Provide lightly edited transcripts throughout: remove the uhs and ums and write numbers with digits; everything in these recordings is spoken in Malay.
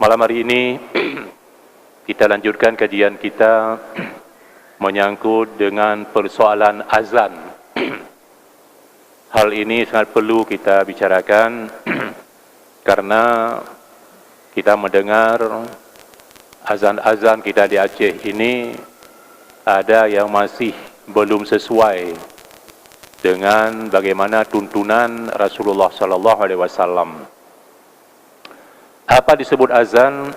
Malam hari ini kita lanjutkan kajian kita menyangkut dengan persoalan azan. Hal ini sangat perlu kita bicarakan karena kita mendengar azan-azan kita di Aceh ini ada yang masih belum sesuai dengan bagaimana tuntunan Rasulullah sallallahu alaihi wasallam. Apa disebut azan?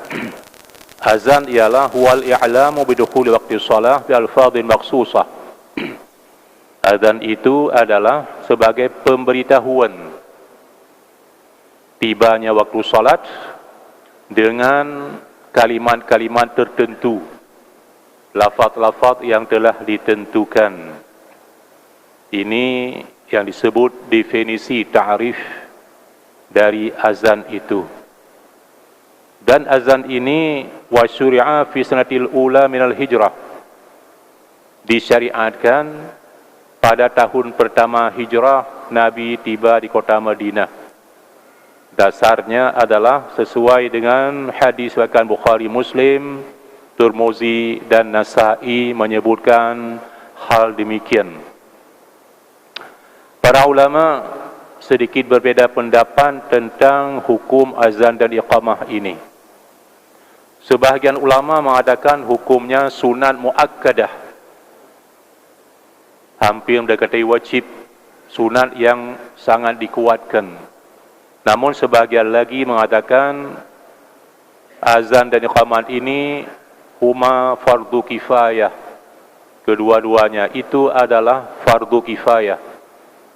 Azan ialah huwal i'lamu bidukhuli waqti shalah bi alfadhin maqsusah. Azan itu adalah sebagai pemberitahuan tibanya waktu salat dengan kalimat-kalimat tertentu, lafaz-lafaz yang telah ditentukan. Ini yang disebut definisi ta'rif dari azan itu. Dan azan ini wa syuri'a fi sanatil ula minal hijrah, disyariatkan pada tahun pertama hijrah Nabi tiba di kota Madinah. Dasarnya adalah sesuai dengan hadis riwayat Bukhari, Muslim, Tirmizi dan Nasa'i menyebutkan hal demikian. Para ulama sedikit berbeza pendapat tentang hukum azan dan iqamah ini. Sebahagian ulama mengatakan hukumnya sunat muakkadah, hampir mendekati wajib, sunat yang sangat dikuatkan. Namun sebahagian lagi mengatakan azan dan iqamat ini huma fardu kifayah. Kedua-duanya itu adalah fardu kifayah.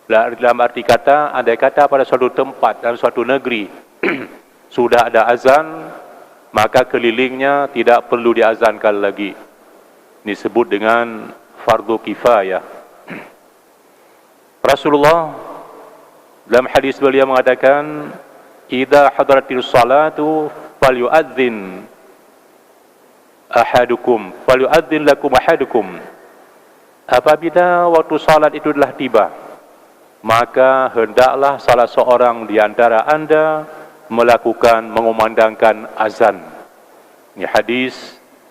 Dalam arti kata, andai kata pada suatu tempat, dalam suatu negeri sudah ada azan, maka kelilingnya tidak perlu diazankan lagi. Ini disebut dengan fardu kifayah. Rasulullah dalam hadis beliau mengatakan, "Idza hadratil salatu falyu'adzin ahadukum, falyu'adzin lakum ahadukum." Apabila waktu salat itu telah tiba, maka hendaklah salah seorang di antara anda melakukan mengumandangkan azan. Ini hadis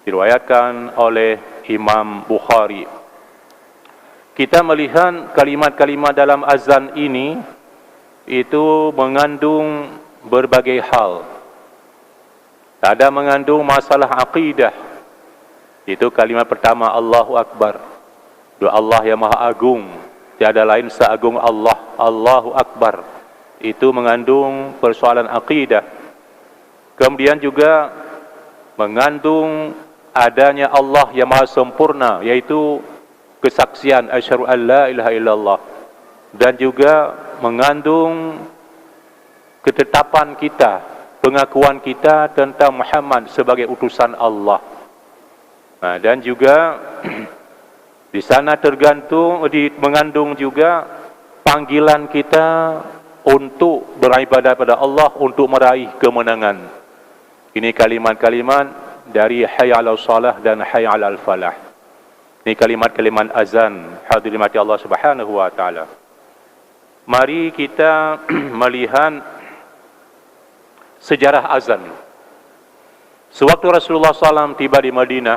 diriwayatkan oleh Imam Bukhari. Kita melihat kalimat-kalimat dalam azan ini itu mengandung berbagai hal. Ada mengandung masalah akidah. Itu kalimat pertama, Allahu Akbar. Doa Allah yang Maha Agung, tiada lain seagung Allah, Allahu Akbar. Itu mengandung persoalan akidah. Kemudian juga mengandung adanya Allah yang Maha Sempurna, yaitu kesaksian asyhadu an la ilaha illallah. Dan juga mengandung ketetapan kita, pengakuan kita tentang Muhammad sebagai utusan Allah. Dan juga di sana mengandung juga panggilan kita untuk beribadah pada Allah, untuk meraih kemenangan. Ini kalimat-kalimat dari hayya 'alas shalah dan hayya 'alal falah. Ini kalimat-kalimat azan. Hadirin mati Allah Subhanahu wa taala. Mari kita melihat sejarah azan. Sewaktu Rasulullah SAW tiba di Madinah,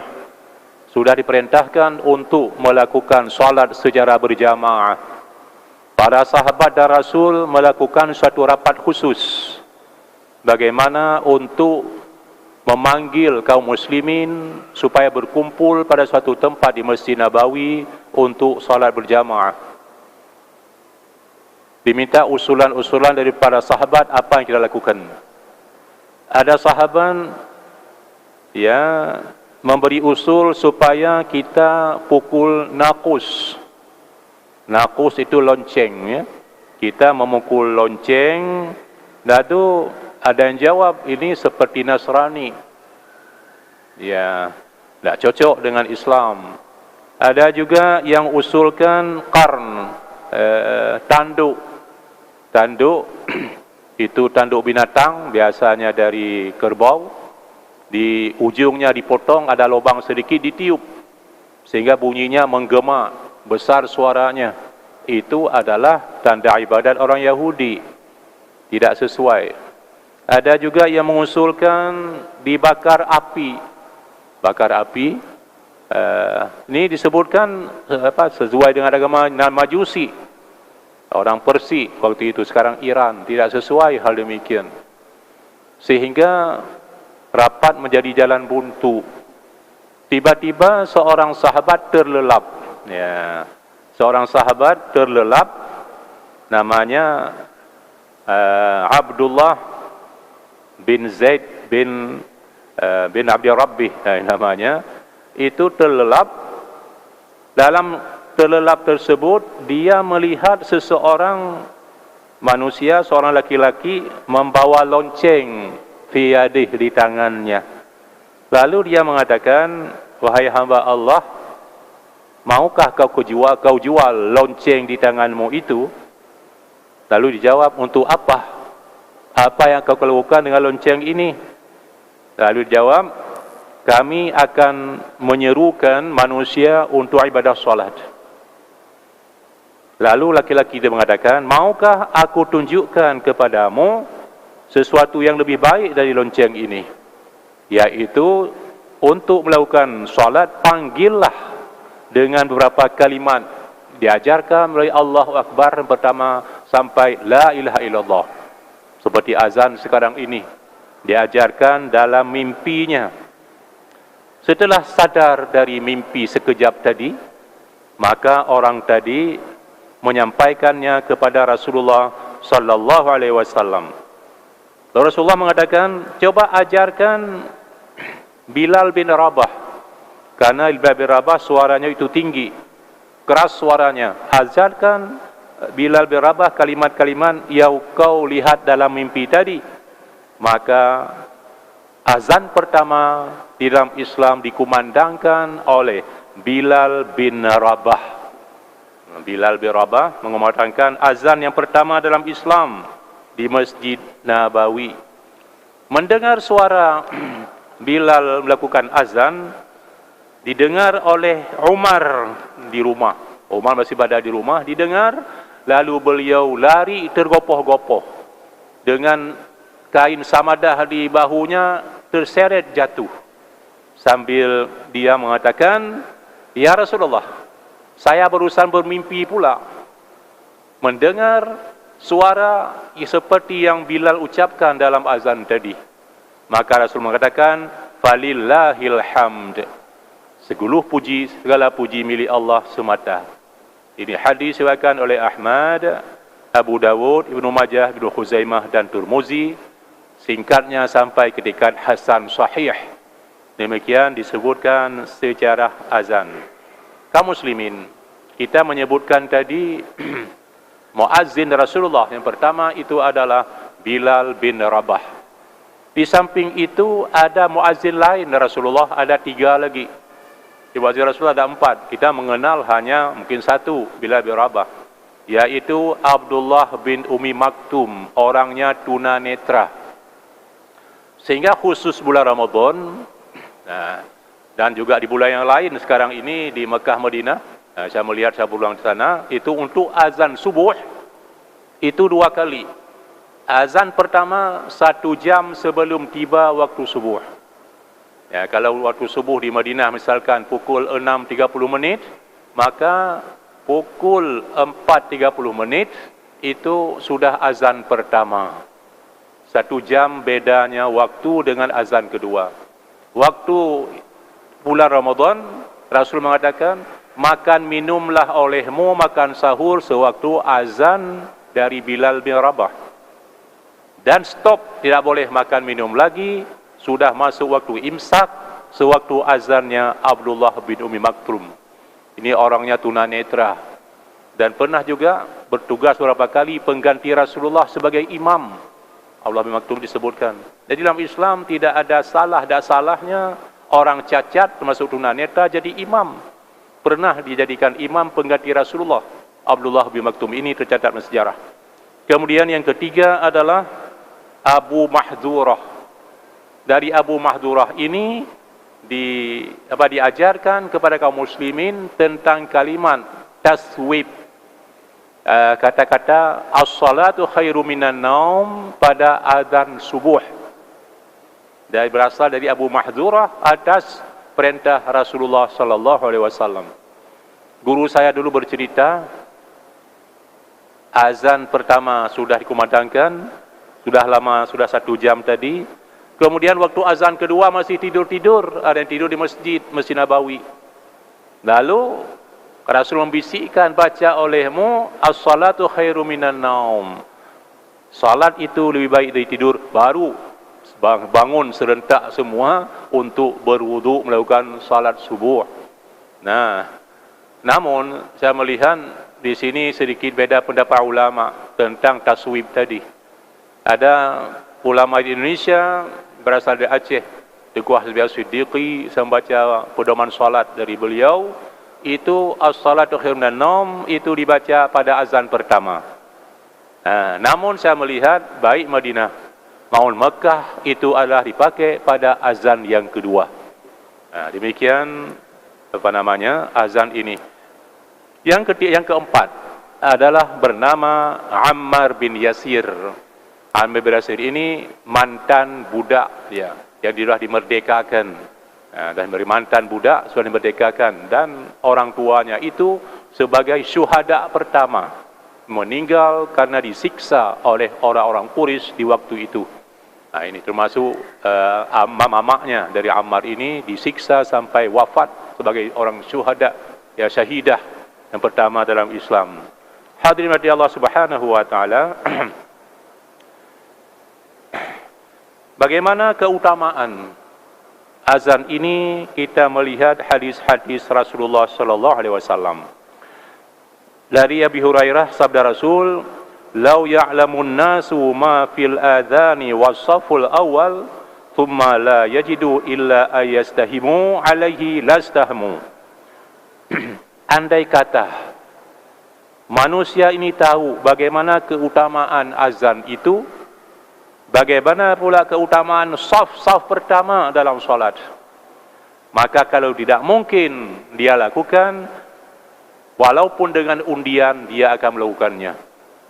sudah diperintahkan untuk melakukan salat secara berjamaah. Para sahabat dan Rasul melakukan suatu rapat khusus bagaimana untuk memanggil kaum muslimin supaya berkumpul pada suatu tempat di Masjid Nabawi untuk salat berjamaah. Diminta usulan-usulan dari para sahabat apa yang kita lakukan. Ada sahabat memberi usul supaya kita pukul naqus. Naqus itu lonceng, ya. Kita memukul lonceng. Lalu ada yang jawab ini seperti Nasrani. Ya, tidak cocok dengan Islam. Ada juga yang usulkan qarn, tanduk. Tanduk itu tanduk binatang, biasanya dari kerbau. Di ujungnya dipotong, ada lubang sedikit, ditiup sehingga bunyinya menggema, besar suaranya. Itu adalah tanda ibadat orang Yahudi, tidak sesuai. Ada juga yang mengusulkan dibakar api. Bakar api, ini disebutkan sesuai dengan agama Majusi. Orang Persia waktu itu, sekarang Iran. Tidak sesuai hal demikian. Sehingga rapat menjadi jalan buntu. Tiba-tiba seorang sahabat terlelap. Ya, seorang sahabat terlelap, namanya Abdullah bin Zaid bin Abdi Rabbih namanya. Itu terlelap. Dalam terlelap tersebut, dia melihat seseorang manusia, seorang laki-laki membawa lonceng fi yadih, di tangannya. Lalu dia mengatakan, wahai hamba Allah, maukah kau jual lonceng di tanganmu itu? Lalu dijawab, untuk apa? Apa yang kau lakukan dengan lonceng ini? Lalu dijawab, kami akan menyerukan manusia untuk ibadah salat. Lalu laki-laki dia mengatakan, maukah aku tunjukkan kepadamu sesuatu yang lebih baik dari lonceng ini? Yaitu, untuk melakukan salat, panggillah dengan beberapa kalimat. Diajarkan melalui Allahu Akbar pertama sampai La ilaha illallah. Seperti azan sekarang ini. Diajarkan dalam mimpinya. Setelah sadar dari mimpi sekejap tadi, maka orang tadi menyampaikannya kepada Rasulullah sallallahu alaihi wasallam. Rasulullah mengatakan, coba ajarkan Bilal bin Rabah, karena Bilal bin Rabah suaranya itu tinggi, keras suaranya. Ajarkan Bilal bin Rabah kalimat-kalimat yang kau lihat dalam mimpi tadi. Maka azan pertama di dalam Islam dikumandangkan oleh Bilal bin Rabah. Bilal bin Rabah mengumandangkan azan yang pertama dalam Islam di Masjid Nabawi. Mendengar suara Bilal melakukan azan, didengar oleh Umar di rumah. Umar masih berada di rumah, didengar, lalu beliau lari tergopoh-gopoh. Dengan kain samadah di bahunya terseret jatuh. Sambil dia mengatakan, ya Rasulullah, saya barusan bermimpi pula. Mendengar suara seperti yang Bilal ucapkan dalam azan tadi. Maka Rasul mengatakan, falillahil hamd. Segala puji milik Allah semata. Ini hadis diriwayatkan oleh Ahmad, Abu Dawud, Ibnu Majah, Ibnu Khuzaimah dan Tirmizi. Singkatnya sampai ke tingkat hasan sahih. Demikian disebutkan sejarah azan. Kaum muslimin, kita menyebutkan tadi muazzin Rasulullah yang pertama itu adalah Bilal bin Rabah. Di samping itu ada muazzin lain Rasulullah, ada 3 lagi. Di muazzin Rasulullah ada 4. Kita mengenal hanya mungkin 1, Bilal bin Rabah, yaitu Abdullah bin Umi Maktum, orangnya tunanetra. Sehingga khusus bulan Ramadan, dan juga di bulan yang lain sekarang ini di Mekah Madinah, saya melihat saya pulang di sana, itu untuk azan subuh itu 2 kali. Azan pertama 1 jam sebelum tiba waktu subuh. Ya, kalau waktu subuh di Madinah misalkan pukul 6.30, maka pukul 4.30 itu sudah azan pertama. 1 jam bedanya waktu dengan azan kedua. Waktu bulan Ramadan, Rasul mengatakan, makan minumlah olehmu, makan sahur sewaktu azan dari Bilal bin Rabah. Dan stop, tidak boleh makan minum lagi, sudah masuk waktu imsak, sewaktu azannya Abdullah bin Umi Maktum. Ini orangnya tunanetra. Dan pernah juga bertugas beberapa kali pengganti Rasulullah sebagai imam. Abdullah bin Maktum disebutkan. Jadi dalam Islam tidak ada salahnya orang cacat termasuk tunanetra jadi imam. Pernah dijadikan imam pengganti Rasulullah. Abdullah bin Maktum ini tercatat dalam sejarah. Kemudian yang ketiga adalah Abu Mahdurah. Dari Abu Mahdurah ini diajarkan kepada kaum muslimin tentang kalimat taswib. kata-kata as-salatu khairu minan naum pada azan subuh. Dan berasal dari Abu Mahdzurah atas perintah Rasulullah sallallahu alaihi wasallam. Guru saya dulu bercerita, azan pertama sudah dikumandangkan, sudah lama, sudah 1 jam tadi. Kemudian waktu azan kedua masih tidur-tidur, ada yang tidur di Masjid Nabawi. Lalu Rasul membisikkan, baca olehmu as-salatu khairu minan naum. Salat itu lebih baik dari tidur. Baru bangun serentak semua untuk berwuduk melakukan salat subuh. Nah, namun saya melihat di sini sedikit beda pendapat ulama tentang taswib tadi. Ada ulama di Indonesia berasal dari Aceh, Teguh Hasbi As-Siddiqi, saya membaca pedoman salat dari beliau, itu as-salatu khairun minan naum itu dibaca pada azan pertama. Namun saya melihat baik Madinah maupun Mekah itu adalah dipakai pada azan yang kedua. Demikian azan ini. Yang keempat adalah bernama Ammar bin Yasir. Ammar bin Yasir ini mantan budak ya, yang sudah dimerdekakan. Dan dari mantan budak sudah dimerdekakan, dan orang tuanya itu sebagai syuhada pertama, meninggal karena disiksa oleh orang-orang Quraisy di waktu itu. Ini termasuk mamaknya dari Ammar ini disiksa sampai wafat sebagai orang syuhada, ya, syahidah yang pertama dalam Islam. Hadirin radhiyallahu Allah Subhanahu wa taala. Bagaimana keutamaan azan ini? Kita melihat hadis-hadis Rasulullah sallallahu alaihi wasallam. Dari Abi Hurairah sabda Rasul, "Lau ya'lamun nasu ma fil adhani was-saful awal, thumma la yajidu illa ayastahimu alaihi lastahmu." Andai kata manusia ini tahu bagaimana keutamaan azan itu, bagaimana pula keutamaan saf pertama dalam solat, maka kalau tidak mungkin dia lakukan, walaupun dengan undian dia akan melakukannya.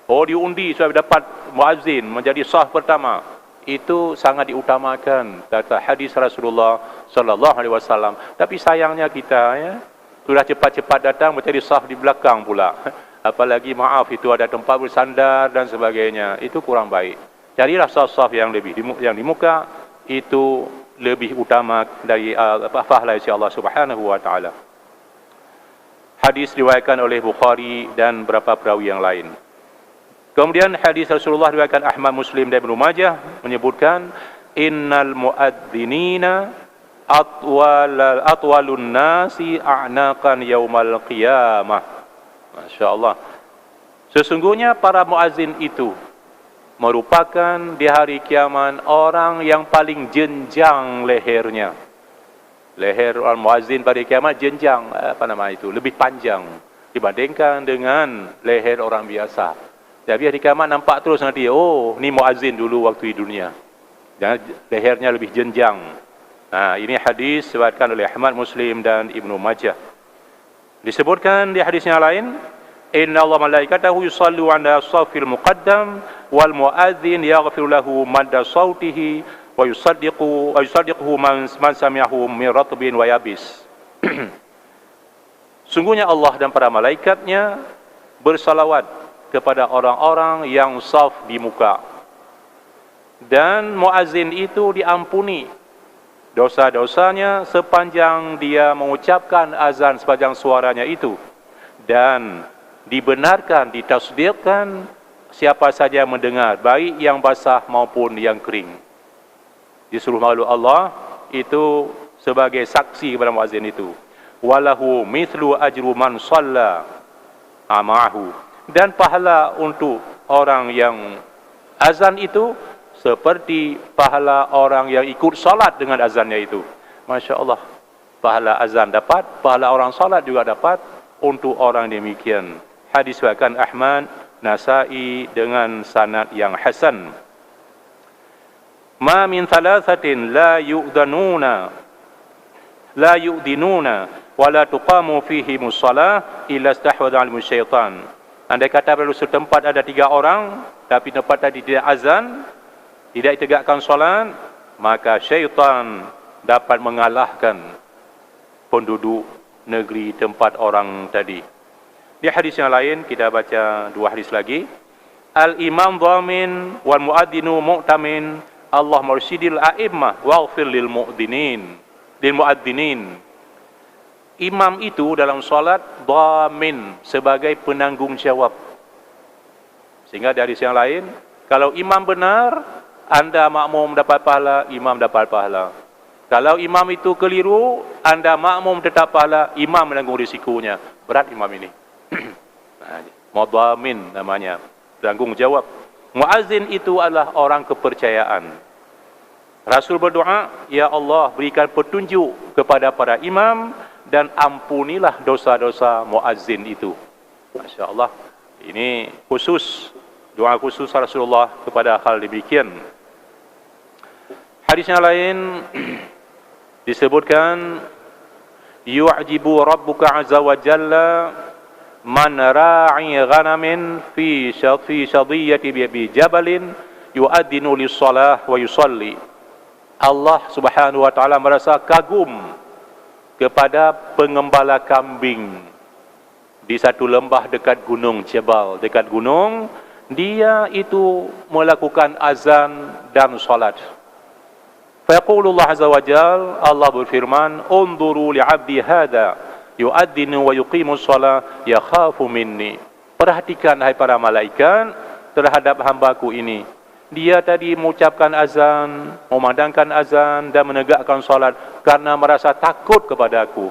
Diundi supaya dapat muazzin menjadi saf pertama, itu sangat diutamakan kata hadis Rasulullah sallallahu alaihi wasallam. Tapi sayangnya kita, ya, sudah cepat-cepat datang menjadi saf di belakang pula. Apalagi maaf itu ada tempat bersandar dan sebagainya, itu kurang baik. Carilah saf-saf yang di muka, itu lebih utama dari pahala insya Allah Subhanahu wa taala. Hadis diriwayatkan oleh Bukhari dan beberapa perawi yang lain. Kemudian hadis Rasulullah diriwayatkan Ahmad, Muslim dan Ibnu Majah menyebutkan, innal muadzinina atwalun nasi a'naqan yaumal qiyamah. Masya-Allah. Sesungguhnya para muazzin itu merupakan di hari kiamat orang yang paling jenjang lehernya. Leher orang muazzin pada kiamat jenjang, lebih panjang dibandingkan dengan leher orang biasa. Jadi hari kiamat nampak terus nanti, ni muazzin dulu waktu di dunia. Dan lehernya lebih jenjang. Ini hadis diriwayatkan oleh Ahmad, Muslim dan Ibnu Majah. Disebutkan di hadis yang lain, inna Allah malaikatahu yusallu 'ala as-saffil muqaddam wal muadzin yaghfir lahu madda sautihi wa yusaddiquhu man sami'ahu min ratbin wa yabis. Sungguhnya Allah dan para malaikatnya bersalawat kepada orang-orang yang saf di muka, dan muazzin itu diampuni dosa-dosanya sepanjang dia mengucapkan azan sepanjang suaranya itu, dan dibenarkan, ditasdiqkan siapa saja mendengar, baik yang basah maupun yang kering. Disuruh makhluk Allah itu sebagai saksi kepada muazzin itu. Walahu mithlu ajru man shalla ma'ahu. Dan pahala untuk orang yang azan itu seperti pahala orang yang ikut salat dengan azannya itu. Masya Allah. Pahala azan dapat, pahala orang salat juga dapat untuk orang demikian. Hadis riwayat Ahmad, Nasa'i dengan sanad yang hasan. Ma min thalathatin la yu'dinuna wa la tuqamu fihi musallah illa istahwadha 'alaihi syaitan. Andai kata perlu setempat ada 3 orang, tapi tempat tadi tidak azan, tidak ditegakkan solat, maka syaitan dapat mengalahkan penduduk negeri tempat orang tadi. Di hadis yang lain, kita baca 2 hadis lagi. Al-imam dhamin wal muadzinu mu'tamin, Allah mursyidil a'immah waghfir lil muadzinin. Imam itu dalam solat dhamin, sebagai penanggung jawab. Sehingga dari yang lain, kalau imam benar, anda makmum dapat pahala, imam dapat pahala. Kalau imam itu keliru, anda makmum tetap pahala, imam menanggung risikonya. Berat imam ini. Mudhamin namanya, tanggung jawab. Muazzin itu adalah orang kepercayaan. Rasul berdoa, ya Allah berikan petunjuk kepada para imam dan ampunilah dosa-dosa muazzin itu. Masya Allah. Ini khusus, doa khusus Rasulullah kepada hal demikian. Hadis yang lain disebutkan, yu'jibu rabbuka azza wa jalla man ra'i ghanamin fi shadiyati bi jabalin yu'adinu lis-shalah wa yusalli. Allah Subhanahu wa taala merasa kagum kepada pengembala kambing di satu lembah dekat gunung Jabal, dekat gunung, dia itu melakukan azan dan salat. Fayaqulullah azza wa jalla, Allah berfirman, "Unzuru li'abdi hadza yu'adhdhinu wa yuqimus shalah yakhafu minni." Perhatikan hai para malaikat terhadap hambaku ini. Dia tadi mengucapkan azan, memandangkan azan dan menegakkan salat karena merasa takut kepada aku.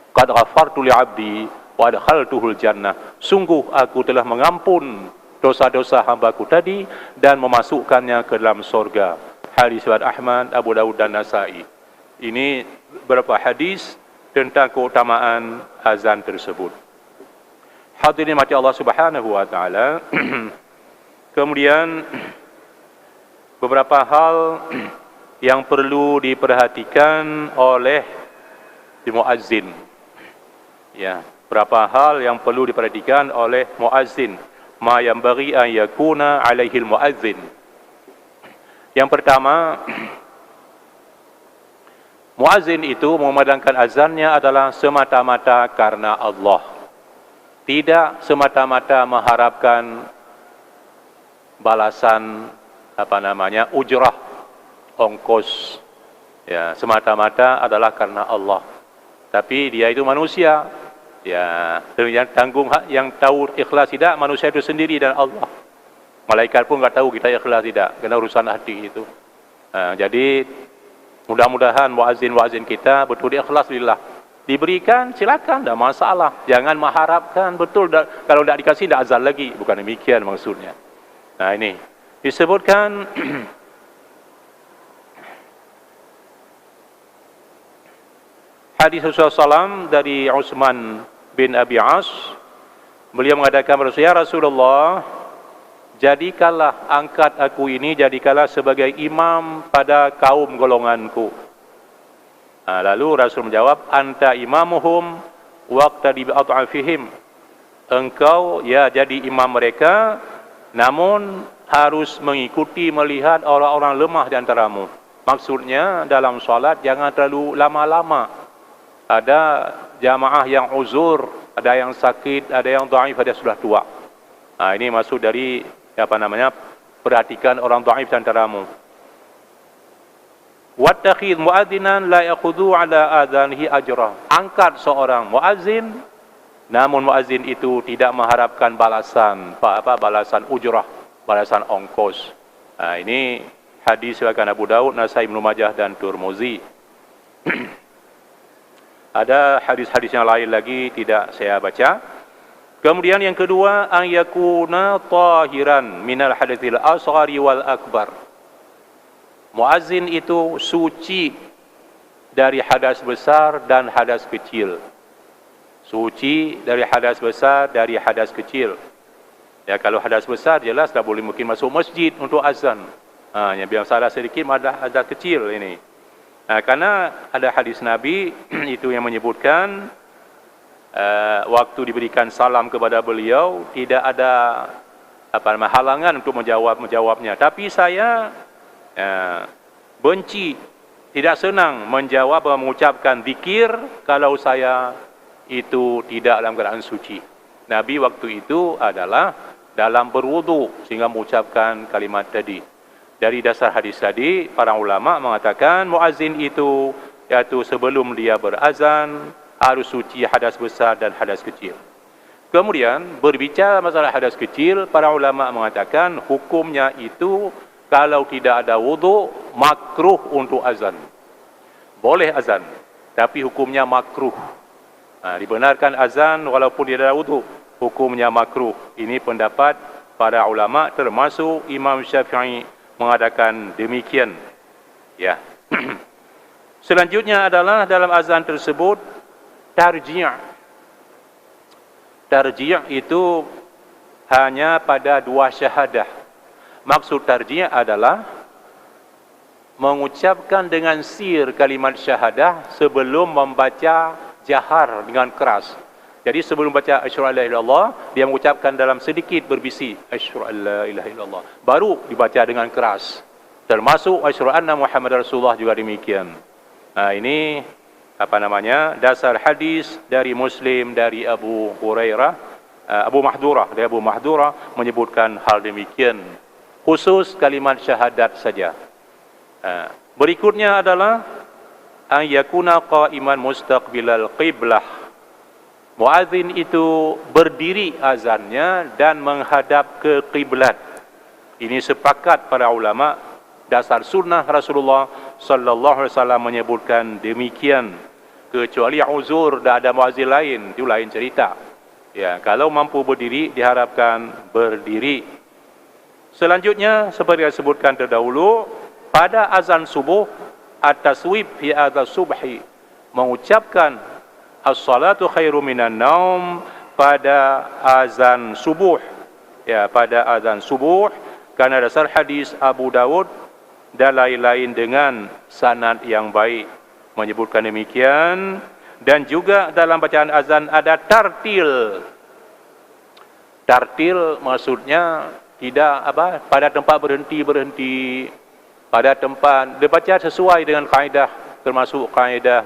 Qad ghafartu li'abdi wa adkhaltuhul jannah. Sungguh aku telah mengampun dosa-dosa hambaku tadi dan memasukkannya ke dalam surga. Hadis riwayat Ahmad, Abu Dawud dan Nasa'i. Ini beberapa hadis tentang keutamaan azan tersebut. Hadirin mati Allah Subhanahu wa taala. Kemudian beberapa hal yang perlu diperhatikan oleh muazzin. Ya, beberapa hal yang perlu diperhatikan oleh muazzin. Ma yanbaghi an yakuna alaihi muazzin. Yang pertama, muazzin itu memandangkan azannya adalah semata-mata karena Allah. Tidak semata-mata mengharapkan balasan ujrah, ongkos. Ya, semata-mata adalah karena Allah. Tapi dia itu manusia. Ya, yang tanggung hak, yang tahu ikhlas tidak manusia itu sendiri dan Allah. Malaikat pun enggak tahu kita ikhlas tidak, kena urusan hati itu. Jadi mudah-mudahan muazzin kita betul ikhlas lillah. Diberikan silakan, tidak masalah. Jangan mengharapkan betul kalau tidak dikasih tidak azan lagi, bukan demikian maksudnya. Nah, ini disebutkan hadis Rasulullah SAW dari Utsman bin Abi As. Beliau mengatakan kepada ya Rasulullah, jadikanlah angkat aku ini, jadikanlah sebagai imam pada kaum golonganku. Lalu Rasul menjawab, anta imamuhum waqtadi bi at'afihim. Engkau ya jadi imam mereka, namun harus mengikuti melihat orang-orang lemah di antaramu. Maksudnya dalam salat jangan terlalu lama-lama. Ada jamaah yang uzur, ada yang sakit, ada yang dhaif, ada sudah tua. Ini maksud dari perhatikan orang dhaif di antaramu. Wattakhidh muadzinan la ya'khudhu ala adzanihi ajra. Angkat seorang muazzin, namun muazzin itu tidak mengharapkan balasan, balasan ujrah, balasan ongkos. Ini hadis riwayat Abu Dawud, Nasa'i, Ibnu Majah dan Tirmizi. Ada hadis-hadis yang lain lagi tidak saya baca. Kemudian yang kedua, an yakuna tahiran minal haditsil asghari wal akbar. Muazzin itu suci dari hadas besar dan hadas kecil. Suci dari hadas besar, dari hadas kecil. Ya, kalau hadas besar jelas tak boleh mungkin masuk masjid untuk azan. Yang biar salah sedikit ada hadas kecil ini. Karena ada hadis Nabi itu yang menyebutkan waktu diberikan salam kepada beliau, tidak ada halangan untuk menjawabnya. Tapi saya benci, tidak senang menjawab atau mengucapkan zikir kalau saya itu tidak dalam keadaan suci. Nabi waktu itu adalah dalam berwudu sehingga mengucapkan kalimat tadi. Dari dasar hadis tadi, para ulama mengatakan muazzin itu yaitu sebelum dia berazan harus suci hadas besar dan hadas kecil. Kemudian berbicara masalah hadas kecil, para ulama mengatakan hukumnya itu kalau tidak ada wudu makruh untuk azan. Boleh azan, tapi hukumnya makruh. Dibenarkan azan walaupun tidak ada wudu, hukumnya makruh. Ini pendapat para ulama termasuk Imam Syafi'i mengatakan demikian. Ya. Selanjutnya adalah dalam azan tersebut tarji'. Tarji' itu hanya pada 2 syahadah. Maksud tarji' adalah mengucapkan dengan sir kalimat syahadah sebelum membaca jahar dengan keras. Jadi sebelum baca asyhadu an la ilaha illallah, dia mengucapkan dalam sedikit berbisi asyhadu an la ilaha illallah. Baru dibaca dengan keras. Termasuk asyhadu anna Muhammadar Rasulullah juga demikian. Ini dasar hadis dari Muslim dari Abu Mahdurah menyebutkan hal demikian. Khusus kalimat syahadat saja. Berikutnya adalah an yakuna qa'iman mustaqbilal qiblah. Muadzin itu berdiri azannya dan menghadap ke kiblat. Ini sepakat para ulama, dasar sunnah Rasulullah sallallahu alaihi wasallam menyebutkan demikian. Kecuali uzur dan ada muazzin lain, itu lain cerita. Ya, kalau mampu berdiri diharapkan berdiri. Selanjutnya seperti yang disebutkan terdahulu, pada azan subuh at-taswib fi adzan subhi, mengucapkan as-salatu khairum minan naum pada azan subuh. Ya, pada azan subuh karena dasar hadis Abu Dawud dan lain-lain dengan sanad yang baik menyebutkan demikian. Dan juga dalam bacaan azan ada tartil. Tartil maksudnya tidak pada tempat berhenti pada tempat dibaca sesuai dengan kaedah, termasuk kaedah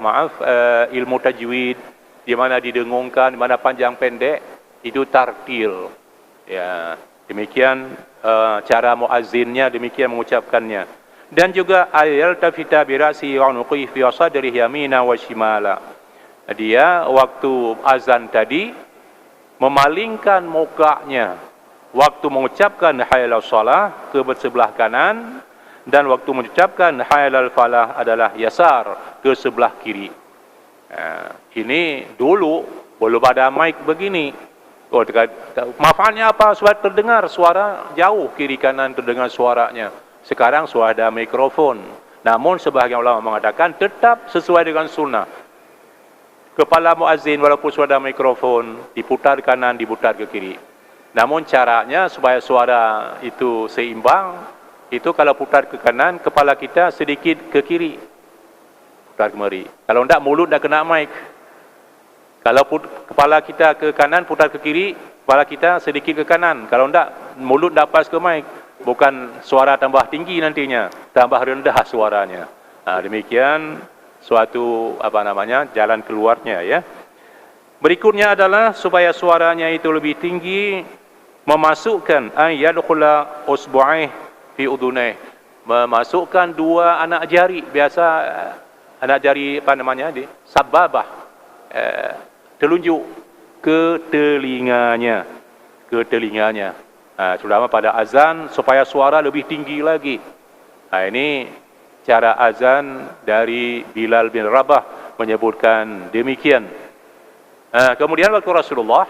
ilmu tajwid, di mana didengungkan, di mana panjang pendek, itu tartil. Ya, demikian cara muazzinnya, demikian mengucapkannya. Dan juga ayal tafita birasi wa nuqi fi sadrihi yamina wa shimala. Dia waktu azan tadi memalingkan mukanya waktu mengucapkan hayal shalah ke sebelah kanan, dan waktu mengucapkan hayal falah adalah yasar ke sebelah kiri. Ini dulu belum ada mic begini. Manfaatnya apa? Supaya terdengar suara jauh, kiri kanan terdengar suaranya. Sekarang sudah ada mikrofon. Namun sebahagian ulama mengatakan tetap sesuai dengan sunnah. Kepala muazzin walaupun sudah ada mikrofon, diputar kanan, diputar ke kiri. Namun caranya supaya suara itu seimbang, itu kalau putar ke kanan, kepala kita sedikit ke kiri. Putar kemari. Kalau tidak, mulut dah kena mic. Kalau kepala kita ke kanan, putar ke kiri, kepala kita sedikit ke kanan. Kalau tidak, mulut dah pas ke mic. Bukan suara tambah tinggi nantinya, tambah rendah suaranya. Demikian suatu jalan keluarnya ya. Berikutnya adalah supaya suaranya itu lebih tinggi, memasukkan yadkhula usbu'aih fi udhunaih, memasukkan 2 anak jari, biasa anak jari sababah, telunjuk ke telinganya. Terutama pada azan supaya suara lebih tinggi lagi. Ini cara azan dari Bilal bin Rabah menyebutkan demikian. Kemudian waktu Rasulullah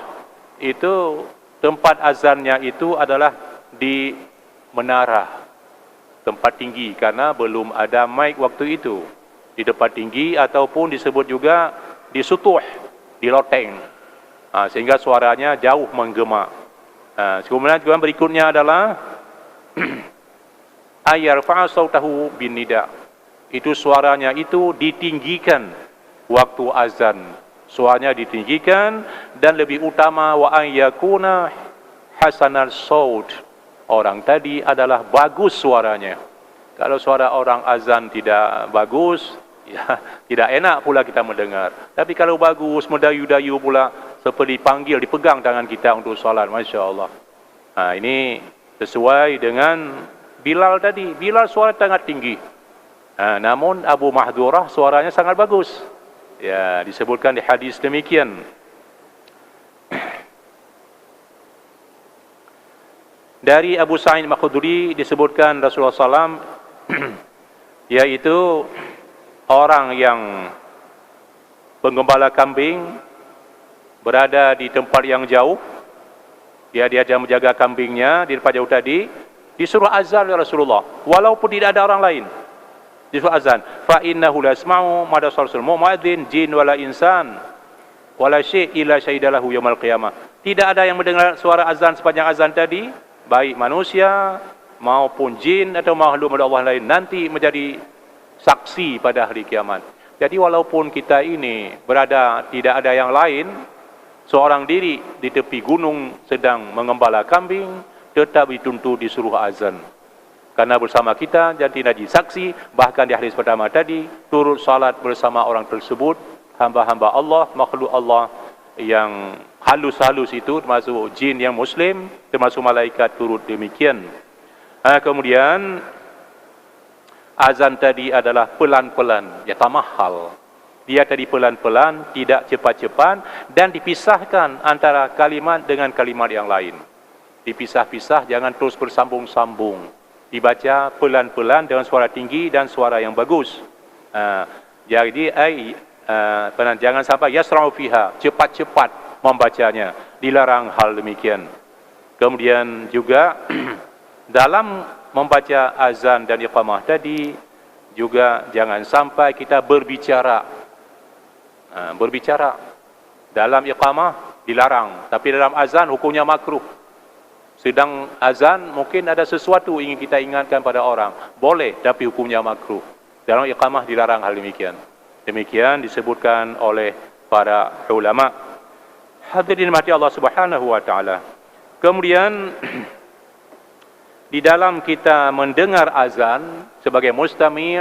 itu tempat azannya itu adalah di menara, tempat tinggi, karena belum ada mic waktu itu. Di tempat tinggi ataupun disebut juga di sutuh, di loteng, sehingga suaranya jauh menggema. Kemudian berikutnya adalah ayarfa'a sautahu bin nida. Itu suaranya itu ditinggikan waktu azan suaranya ditinggikan, dan lebih utama wa an yakuna hasanal saut, orang tadi adalah bagus suaranya. Kalau suara orang azan tidak bagus, ya tidak enak pula kita mendengar. Tapi kalau bagus, mendayu-dayu pula, seperti panggil, dipegang tangan kita untuk solat, Masya Allah. Ini sesuai dengan Bilal tadi. Bilal suara sangat tinggi, namun Abu Mahdurah suaranya sangat bagus. Ya, disebutkan di hadis demikian. Dari Abu Sa'id Al-Khudri disebutkan Rasulullah SAW, yaitu orang yang penggembala kambing berada di tempat yang jauh, dia menjaga kambingnya di tempat jauh tadi, disuruh azan oleh Rasulullah, walaupun tidak ada orang lain. Disuruh azan, fa innahu la yasma'u ma dasalsul mu'adzin jin wala insan wala syai' illa syahidalahu yaumil qiyamah. Tidak ada yang mendengar suara azan sepanjang azan tadi, baik manusia maupun jin atau makhluk Allah lain, nanti menjadi saksi pada hari kiamat. Jadi walaupun kita ini berada tidak ada yang lain, seorang diri di tepi gunung sedang mengembala kambing, tetap dituntut disuruh azan. Karena bersama kita jadi najis saksi, bahkan di hadis pertama tadi, turut salat bersama orang tersebut, hamba-hamba Allah, makhluk Allah yang halus-halus itu, termasuk jin yang muslim, termasuk malaikat turut demikian. Kemudian azan tadi adalah pelan-pelan, ya tamahal. Dia tadi pelan-pelan, tidak cepat-cepat, dan dipisahkan antara kalimat dengan kalimat yang lain. Dipisah-pisah, jangan terus bersambung-sambung. Dibaca pelan-pelan dengan suara tinggi dan suara yang bagus. Jadi jangan sampai yasra'u fiha, cepat-cepat membacanya. Dilarang hal demikian. Kemudian juga dalam membaca azan dan iqamah tadi juga jangan sampai kita berbicara. Berbicara dalam iqamah dilarang, tapi dalam azan hukumnya makruh. Sedang azan mungkin ada sesuatu ingin kita ingatkan pada orang, boleh, tapi hukumnya makruh. Dalam iqamah dilarang hal demikian. Demikian disebutkan oleh para ulama. Hadirin mati Allah Subhanahu wa taala. Kemudian di dalam kita mendengar azan sebagai mustami'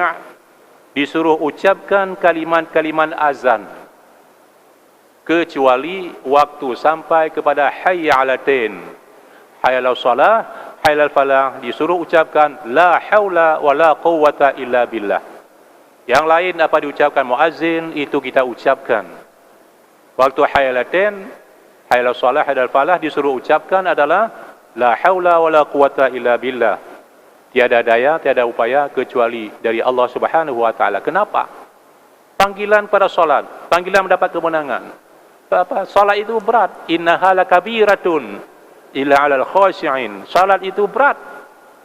disuruh ucapkan kalimat-kalimat azan, kecuali waktu sampai kepada hayya 'alatain, hayya 'alas shalah, hayya 'alal falah, disuruh ucapkan la haula wala quwwata illa billah. Yang lain apa diucapkan muazzin itu kita ucapkan. Waktu hayya 'alatain, hayya 'alas shalah, hayya 'alal falah disuruh ucapkan adalah la haula wala quwwata illa billah. Tiada daya, tiada upaya kecuali dari Allah Subhanahu wa taala. Kenapa? Panggilan pada salat, panggilan mendapat kemenangan. Salat itu berat. Innaha lakabiratun illa 'alal khashi'in. Salat itu berat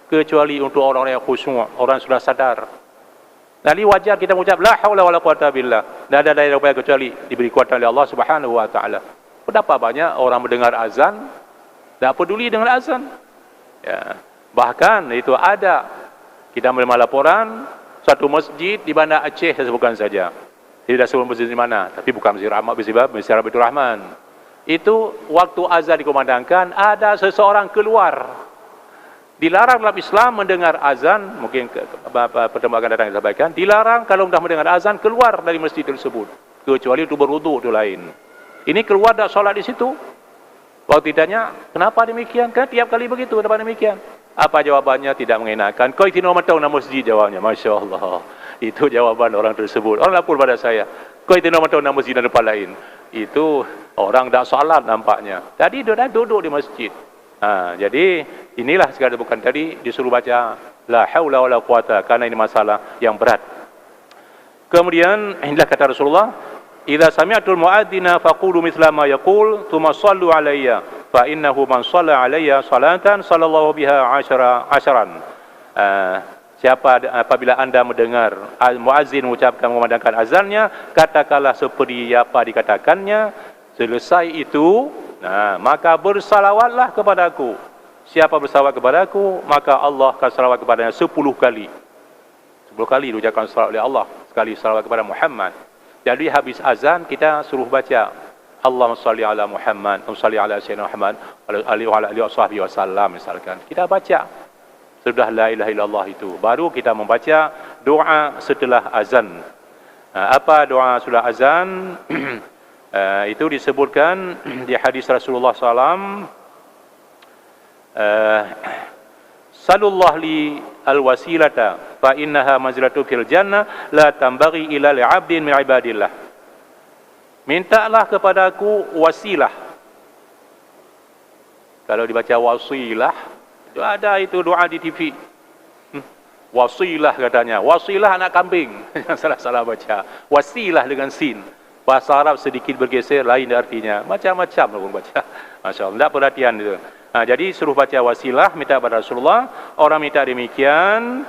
kecuali untuk orang yang khusyuk, orang sudah sadar. Jadi wajar kita mengucap la haula wala quwwata billah. Tidak ada daya upaya kecuali diberi kekuatan oleh Allah Subhanahu wa taala. Betapa banyak orang mendengar azan tak peduli dengan azan. Ya. Bahkan itu ada, kita menerima laporan satu masjid di Banda Aceh, saya sebutkan saja. Tidak sebut masjid di mana, tapi bukan Masjid Rahmat, Masjid Rabitul Rahman. Itu waktu azan dikumandangkan, ada seseorang keluar. Dilarang dalam Islam mendengar azan, mungkin pertemuan akan datang yang sampaikan, dilarang kalau sudah mendengar azan keluar dari masjid tersebut, kecuali itu berwuduk itu lain. Ini keluar dah solat di situ. Waktu ditanya, kenapa demikian? Kan tiap kali begitu, kenapa demikian? Apa jawabannya? Tidak mengenakan. Kau itu nama tahu nama masjid, jawabnya. Masya Allah. Itu jawaban orang tersebut. Orang lapor pada saya. Kau itu nama tahu nama masjid dan tempat lain. Itu orang tak salat nampaknya. Tadi dia dah duduk di masjid. Jadi inilah segala bukan tadi disuruh baca la haula wala quwata, karena ini masalah yang berat. Kemudian inilah kata Rasulullah, idza sami'tul muadzina faqulu mithla ma yaqul thumma sallu alayya fa innahu man shalla alayya salatan sallallahu biha asharan. Siapa apabila anda mendengar muazzin mengucapkan memandangkan azannya, katakanlah seperti apa dikatakannya. Selesai itu, maka bersalawatlah kepadaku. Siapa bersalawat kepadaku, maka Allah akan salawat kepadanya 10 kali. 10 kali diucapkan salawat oleh Allah, sekali salawat kepada Muhammad. Jadi habis azan kita suruh baca Allahumma salli ala Muhammad, salli ala Sayyidina Muhammad, wa ala alihi wasallam misalkan. Kita baca sudah la ilaha illallah itu. Baru kita membaca doa setelah azan. Apa doa setelah azan? Itu disebutkan di hadis Rasulullah SAW. Sallallahu li al-wasilata fa innaha manzilatu fil jannah la tambaghi ila li'abdin min ibadillah. Mintalah kepadaku wasilah. Kalau dibaca wasilah, itu ada itu doa di TV. Wasilah katanya, wasilah anak kambing. Salah-salah baca. Wasilah dengan sin. Bahasa Arab sedikit bergeser, lain artinya. Macam-macam pun baca. Masya Allah, tidak perhatian itu. Jadi suruh baca wasilah, minta kepada Rasulullah. Orang minta demikian,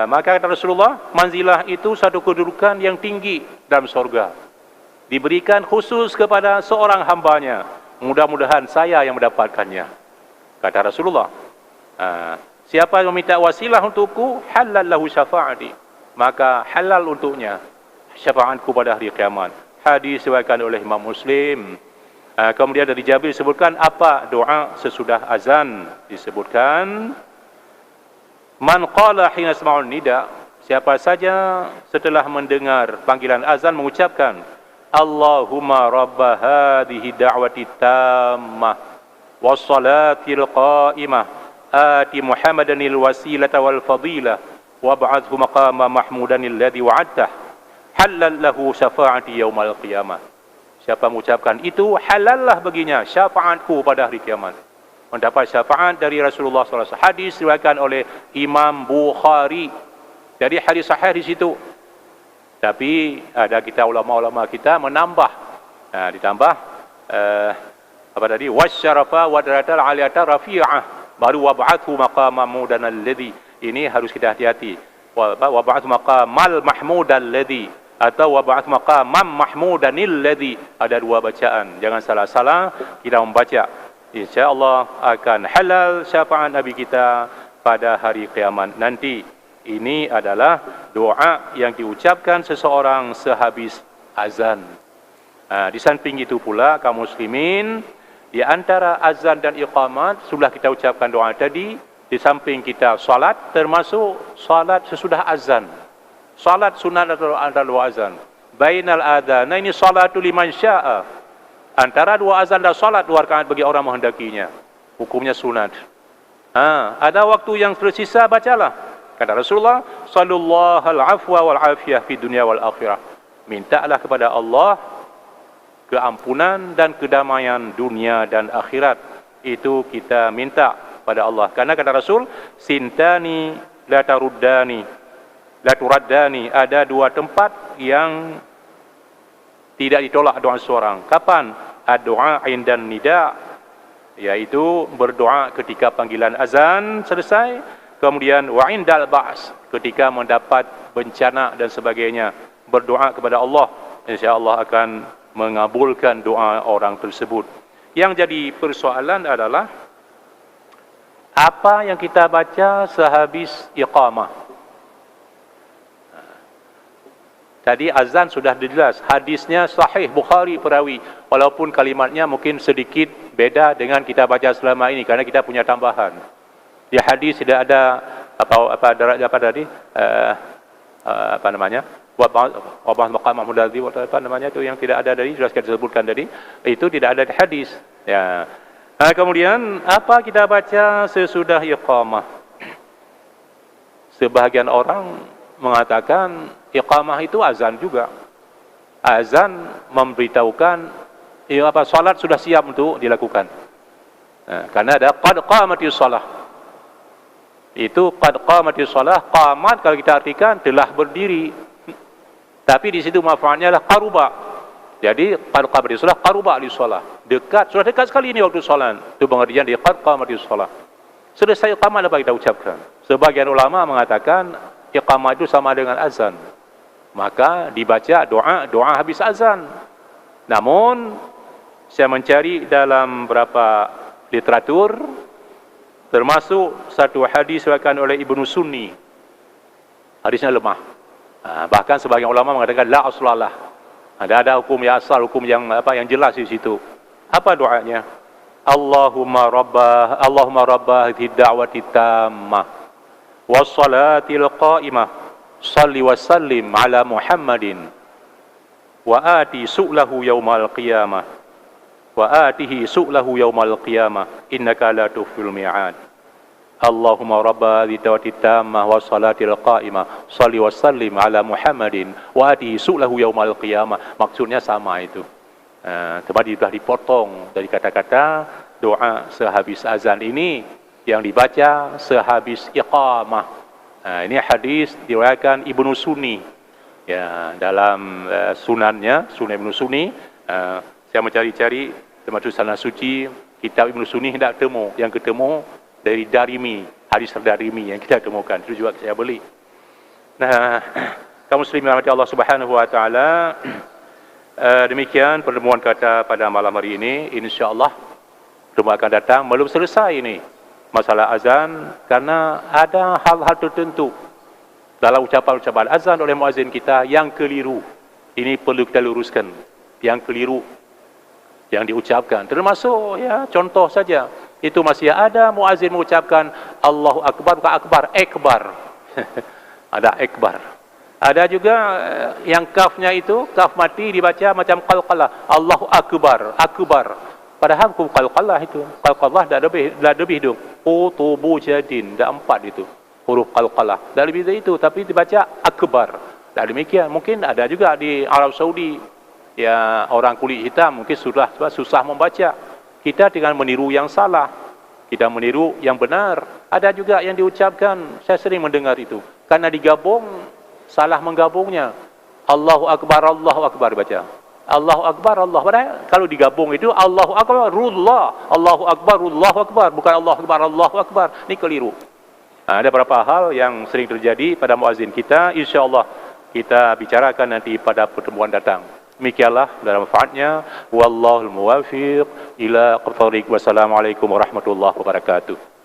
maka kata Rasulullah, manzilah itu satu kedudukan yang tinggi dalam surga. Diberikan khusus kepada seorang hambanya. Mudah-mudahan saya yang mendapatkannya. Kata Rasulullah. Siapa yang meminta wasilah untukku, halal lahu syafa'ati. Maka halal untuknya syafaatku pada hari kiamat. Hadis diriwayatkan oleh Imam Muslim. Kemudian dari Jabir disebutkan apa doa sesudah azan, disebutkan man qala hina yasma'un nida, siapa saja setelah mendengar panggilan azan mengucapkan Allahumma rabba hadhihi da'wati tammah was salatil qa'imah ati Muhammadanil wasilata wal fadilah wab'athhu maqama mahmudanil ladzi wa'adtah halal lahu syafa'ati yaumal qiyamah. Siapa mengucapkan itu, halallah baginya syafaatku pada hari kiamat. Mendapat syafaat dari Rasulullah SAW. Hadis diriwayatkan oleh Imam Bukhari. Jadi hadis sahih di situ. Tapi ada kita ulama-ulama kita menambah. Ditambah apa tadi? Wasyarafa wadratal aliyata rafi'ah. Baru wab'athu maqama mahmudan alladhi. Ini harus kita hati-hati. Wab'athu maqamal mahmudan alladhi. Atau wab'ath maqamam mahmudanil ladzi, ada dua bacaan, jangan salah-salah kita membaca. Insyaallah akan halal syafaat Nabi kita pada hari kiamat nanti. Ini adalah doa yang diucapkan seseorang sehabis azan. Di samping itu pula kaum muslimin, di antara azan dan iqamat sudah kita ucapkan doa tadi. Di samping kita salat, termasuk salat sesudah azan. Salat sunat antara dua azan. Bainal adhan, ini salatu liman sya'a. Antara dua azan dan salat dua rakaat bagi orang menghendakinya. Hukumnya sunat. Ada waktu yang tersisa, bacalah. Kata Rasulullah, sallallahu al-afwa wal afiyah fi dunia wal akhirah. Mintalah kepada Allah keampunan dan kedamaian dunia dan akhirat. Itu kita minta pada Allah. Karena kata Rasul, sintani la taruddani la turaddani, ada dua tempat yang tidak ditolak doa seorang. Kapan? Ad-doa indan nida, yaitu berdoa ketika panggilan azan selesai, kemudian wa indal ba's, ketika mendapat bencana dan sebagainya, berdoa kepada Allah, insya-Allah akan mengabulkan doa orang tersebut. Yang jadi persoalan adalah apa yang kita baca sehabis iqamah. Tadi azan sudah jelas, hadisnya sahih Bukhari perawi, walaupun kalimatnya mungkin sedikit beda dengan kita baca selama ini karena kita punya tambahan. Di hadis tidak ada apa tadi apa namanya? Wabah maqam Mahmud Al-Ladzi, apa namanya itu yang tidak ada dari, sudah kita sebutkan tadi, itu tidak ada di hadis. Ya. Kemudian apa kita baca sesudah iqamah? Sebahagian orang mengatakan iqamah itu azan juga. Azan memberitahukan salat sudah siap untuk dilakukan. Karena ada qad qamatis shalah. Itu qad qamatis shalah, qamat kalau kita artikan telah berdiri. Tapi di situ manfaatnya adalah qaruba. Jadi qad qamatis shalah, qaruba li shalah. Dekat, sudah dekat sekali ini waktu salat. Itu pengertian di qad qamatis shalah. Selesai iqamah apa kita ucapkan. Sebagian ulama mengatakan iqamah itu sama dengan azan. Maka dibaca doa habis azan. Namun saya mencari dalam beberapa literatur, termasuk satu hadis diriwayatkan oleh Ibnu Sunni. Hadisnya lemah. Bahkan sebagian ulama mengatakan la aslalah. Ada hukum yang asal, hukum yang yang jelas di situ. Apa doanya? Allahumma rabbah da'wati tammah wassalatil qa'imah salli wa sallim ala Muhammadin wa ati su'lahu yaumal qiyamah wa atihi su'lahu yaumal qiyamah innaka la tukhfil mi'ad. Allahumma rabba da'wati tammah wa salatil qa'imah salli wa sallim ala Muhammadin wa atihi su'lahu yaumal qiyamah. Maksudnya sama itu. Tadi sudah dipotong dari kata-kata doa sehabis azan ini yang dibaca sehabis iqamah. Ini hadis diriwayatkan Ibnu Sunni. Ya, dalam sunannya, Sunan Ibnu Sunni, saya mencari-cari termasuk sana suci, kitab Ibnu Sunni tidak temu. Yang ketemu dari Darimi, hadis Darimi yang kita temukan. Itu juga saya beli. Nah, kaum muslimin rahmati Allah Subhanahu wa taala, demikian pertemuan kita pada malam hari ini. Insya-Allah pertemuan akan datang belum selesai ini masalah azan, karena ada hal-hal tertentu dalam ucapan-ucapan azan oleh muazzin kita yang keliru. Ini perlu kita luruskan. Yang keliru yang diucapkan, termasuk ya contoh saja, itu masih ada muazzin mengucapkan Allahu Akbar, bukan akbar, ekbar. Ada ekbar. Ada juga yang kafnya itu, kaf mati dibaca macam qalqalah, Allahu Akbar, akbar. Padahal hukum qalqalah itu, qalqalah dah lebih dong. Qutubu jadin, dah 4 itu. Huruf qalqalah. Dah lebih dari itu, tapi dibaca akbar. Dan demikian, mungkin ada juga di Arab Saudi, ya orang kulit hitam mungkin sudah susah membaca. Kita dengan meniru yang salah, kita meniru yang benar. Ada juga yang diucapkan, saya sering mendengar itu, karena digabung, salah menggabungnya. Allahu Akbar baca. Allahu Akbar, Allah. Padahal kalau digabung itu Allahu Akbar, Rullah. Allahu Akbar, Allahu Akbar. Bukan Allahu Akbar, Allahu Akbar. Ini keliru. Ada beberapa hal yang sering terjadi pada muazzin kita. InsyaAllah kita bicarakan nanti pada pertemuan datang. Demikianlah dalam manfaatnya. Wallahul muwafiq ila aqthariq. Wassalamualaikum warahmatullahi wabarakatuh.